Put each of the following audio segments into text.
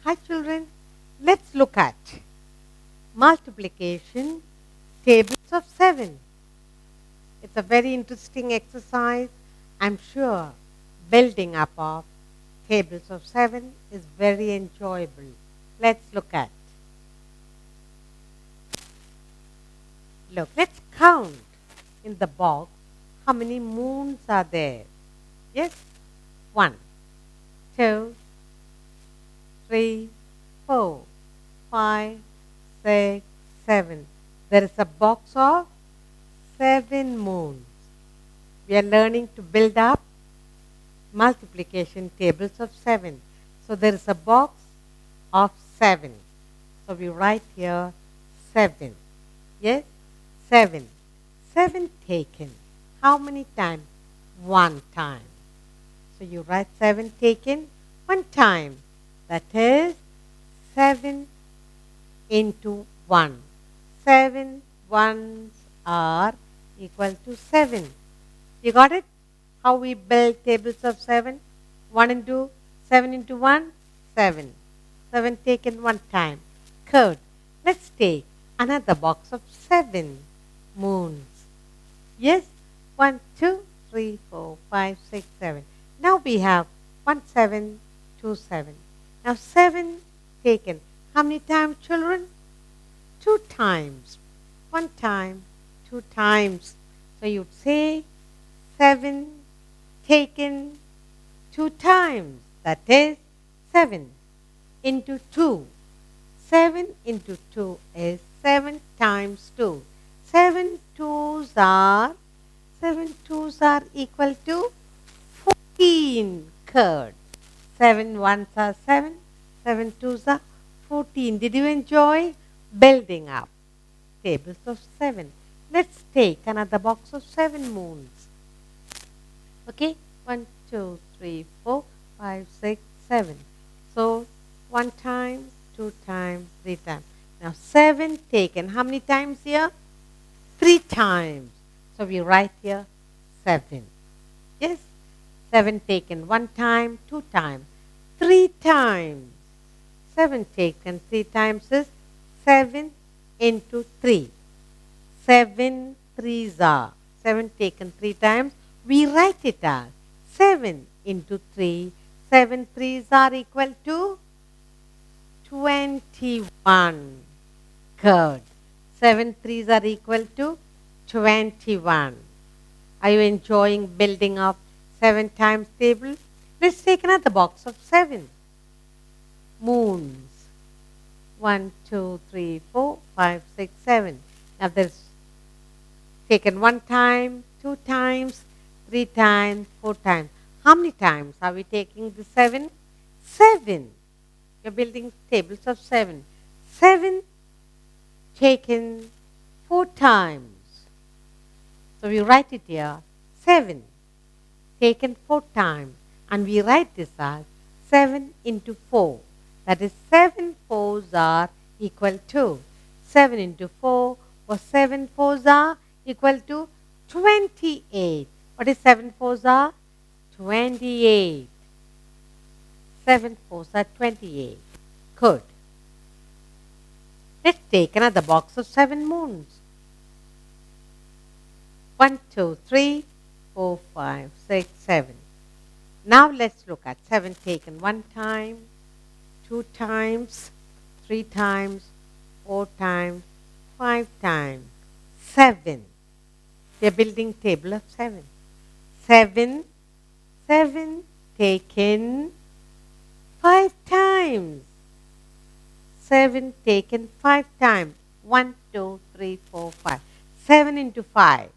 Hi children, let's look at multiplication tables of 7. It's a very interesting exercise. I'm sure building up of tables of 7 is very enjoyable. Let's look at. Look, let's count in the box how many moons are there. Yes? 1, 2, 3, 4, 5, 6, 7. There is a box of 7 moons. We are learning to build up multiplication tables of 7. So there is a box of 7. So we write here 7. Yes? 7. 7 taken. How many times? 1 time. So you write 7 taken 1 time. That is 7 into 1. 7 ones are equal to 7. You got it? How we build tables of 7? 1 into 7 into 1, 7. 7 taken 1 time. Good. Let's take another box of 7 moons. Yes? 1, 2, 3, 4, 5, 6, 7. Now we have 1, 7, 2, 7. Now 7 taken. How many times, children? 2 times. 1 time, 2 times. So you'd say 7 taken 2 times. That is 7 into 2. 7 into 2 is 7 times 2. 7 twos are equal to 14. Good. 7 ones are 7. 7 twos are 14. Did you enjoy building up tables of 7? Let's take another box of 7 moons. Okay, 1, 2, 3, 4, 5, 6, 7. So 1 time, 2 times, 3 times. Now 7 taken. How many times here? 3 times. So we write here 7. Yes, 7 taken 1 time, 2 times, 3 times. 7 taken 3 times is 7 into 3. 7 threes are. 7 taken 3 times. We write it as 7 into 3. 7 threes are equal to 21. Good. 7 threes are equal to 21. Are you enjoying building up 7 times table? Let's take another box of 7 moons. 1, 2, 3, 4, 5, 6, 7. Now there's taken 1 time, 2 times, 3 times, 4 times. How many times are we taking the 7? 7. You're building tables of 7. 7 taken 4 times. So we write it here, 7 taken 4 times. And we write this as 7 into 4. That is 7 fours are equal to. 7 into 4 or 7 fours are equal to 28. What is 7 fours are? 28. 7 fours are 28. Good. Let's take another box of 7 moons. 1, 2, 3, 4, 5, 6, 7. Now let's look at 7 taken 1 time, 2 times, 3 times, 4 times, 5 times, 7. We are building table of 7. 7 taken 5 times. 7 taken 5 times. 1, 2, 3, 4, 5. 7 into 5.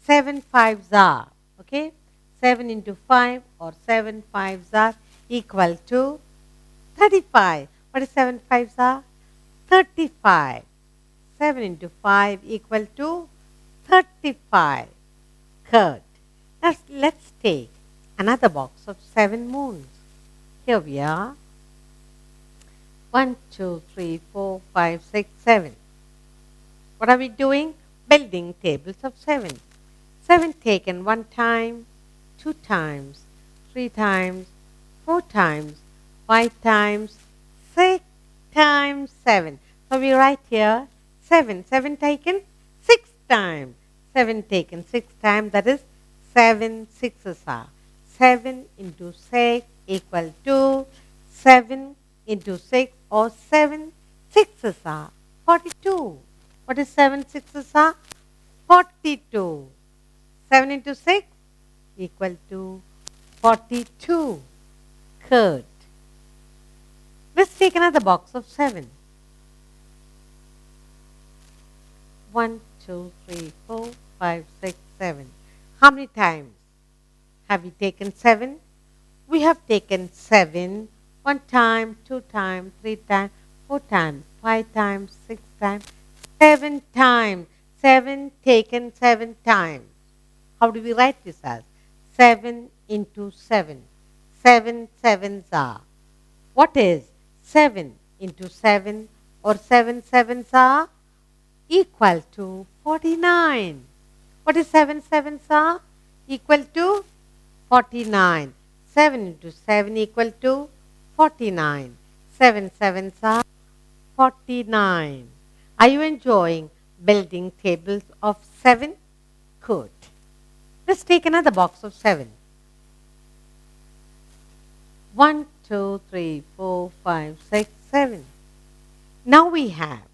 7 fives are. Okay? 7 into 5 or 7 fives are equal to 35. What is 7 fives are? 35. 7 into 5 equal to 35. Good. Now let's take another box of 7 moons. Here we are. 1, 2, 3, 4, 5, 6, 7. What are we doing? Building tables of 7. 7 taken 1 time, 2 times, 3 times, 4 times, 5 times, 6 times 7. So we write here 7. 7 taken 6 times. 7 taken 6 times, that is 7 sixes are. 7 into 6 equal to 7 into 6 or 7 sixes are 42. What is 7 sixes are? 42. 7 into 6 equal to 42. Good. Let's take another box of 7. 1, 2, 3, 4, 5, 6, 7. How many times have we taken 7? We have taken 7 1 time, 2 times, 3 times, 4 times, 5 times, 6 times, 7 times. 7 taken 7 times. How do we write this as? 7 into 7. 7 sevens are. What is 7 into 7 or 7 sevens are? Equal to 49. What is 7 sevens are? Equal to 49. 7 into 7 equal to 49. 7 sevens are 49. Are you enjoying building tables of 7? Good. Let's take another box of 7. 1, 2, 3, 4, 5, 6, 7. Now we have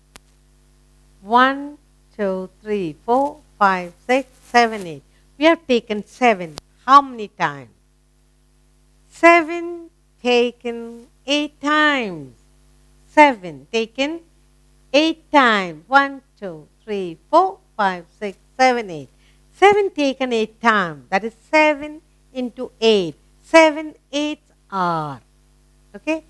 1, 2, 3, 4, 5, 6, 7, 8. We have taken 7. How many times? 7 taken 8 times. 7 taken 8 times. 1, 2, 3, 4, 5, 6, 7, 8. 7 taken 8 times. That is 7 into 8. 7 eighths are. Okay?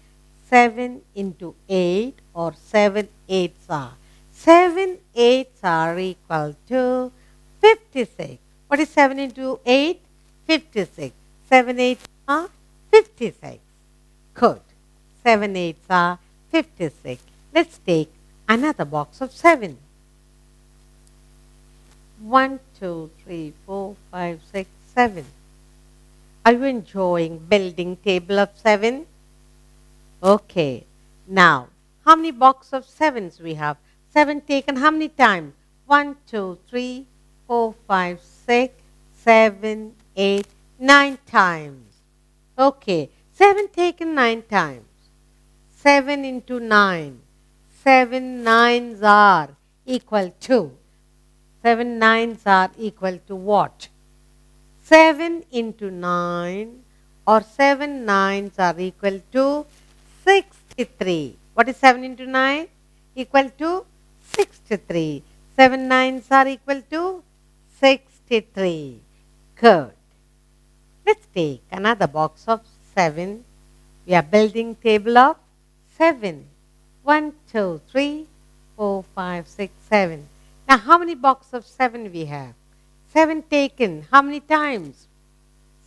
7 into 8 or 7 eighths are. 7 eighths are equal to 56. What is 7 into 8? 56. 7 eighths are 56. Good. 7 eighths are 56. Let's take another box of 7. 1, 2, 3, 4, 5, 6, 7. Are you enjoying building table of 7? Okay. Now, how many box of 7s we have? 7 taken how many times? 1, 2, 3, 4, 5, 6, 7, 8, 9 times. Okay. 7 taken 9 times. 7 into 9. 7 nines are equal to. 7 nines are equal to what? 7 into 9 or 7 nines are equal to 63. What is 7 into 9? Equal to 63. 7 nines are equal to 63. Good. Let's take another box of 7. We are building table of 7. 1, 2, 3, 4, 5, 6, 7. Now how many boxes of 7 we have? 7 taken. How many times?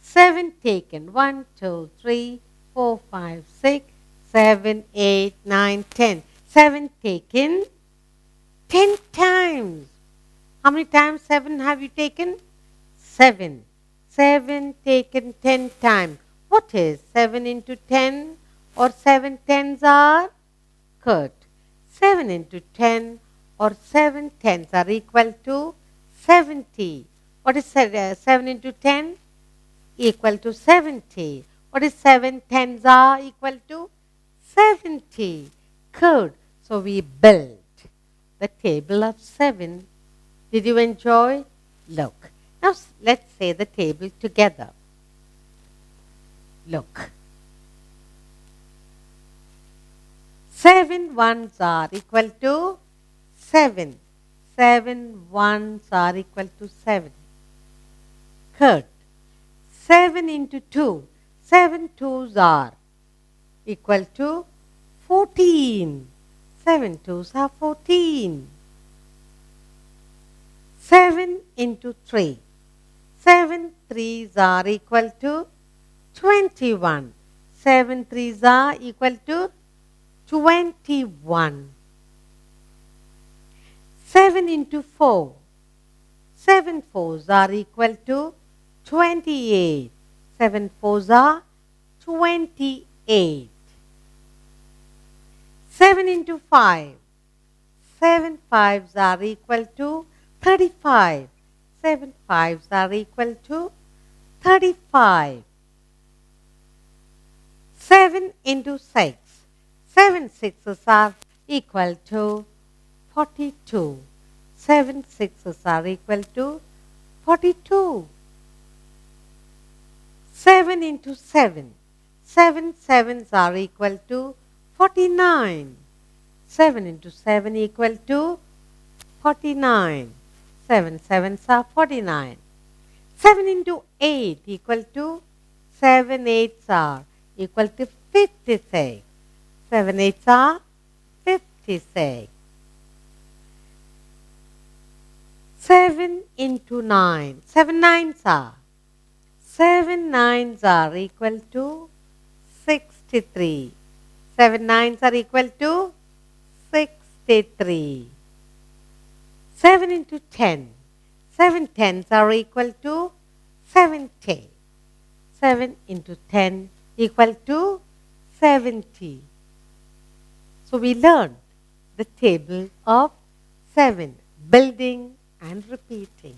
7 taken. 1, 2, 3, 4, 5, 6, 7, 8, 9, 10. 7 taken 10 times. How many times 7 have you taken? 7. 7 taken 10 times. What is 7 into 10 or 7 tens are? Good. 7 into 10 or 7 tens are equal to 70. What is 7 into 10? Equal to 70. What is 7 tens are equal to? 70. Good. So we built the table of 7. Did you enjoy? Look. Now let's say the table together. Look. 7 ones are equal to 7. 7 ones are equal to 7. Good. 7 into 2. 7 twos are equal to 14. 7 twos are 14. 7 into 3. 7 threes are equal to 21. 7 threes are equal to 21. 7 into 4. 7 fours are equal to 28. 7 fours are 28. 7 into 5. 7 fives are equal to 35. 7 fives are equal to 35. 7 into 6. 7 sixes are equal to 42. 7 sixes are equal to 42. 7 into 7. 7 sevens are equal to 49. 7 into 7 equal to 49. 7 sevens are 49. 7 into 8 equal to 7 eights are equal to 56. 7 eights are 56. 7 into 9. 7 nines are. 7 nines are equal to 63. 7 nines are equal to 63. 7 into 10. 7 tens are equal to 70. 7 into 10 equal to 70. So we learned the table of 7, building and repeating.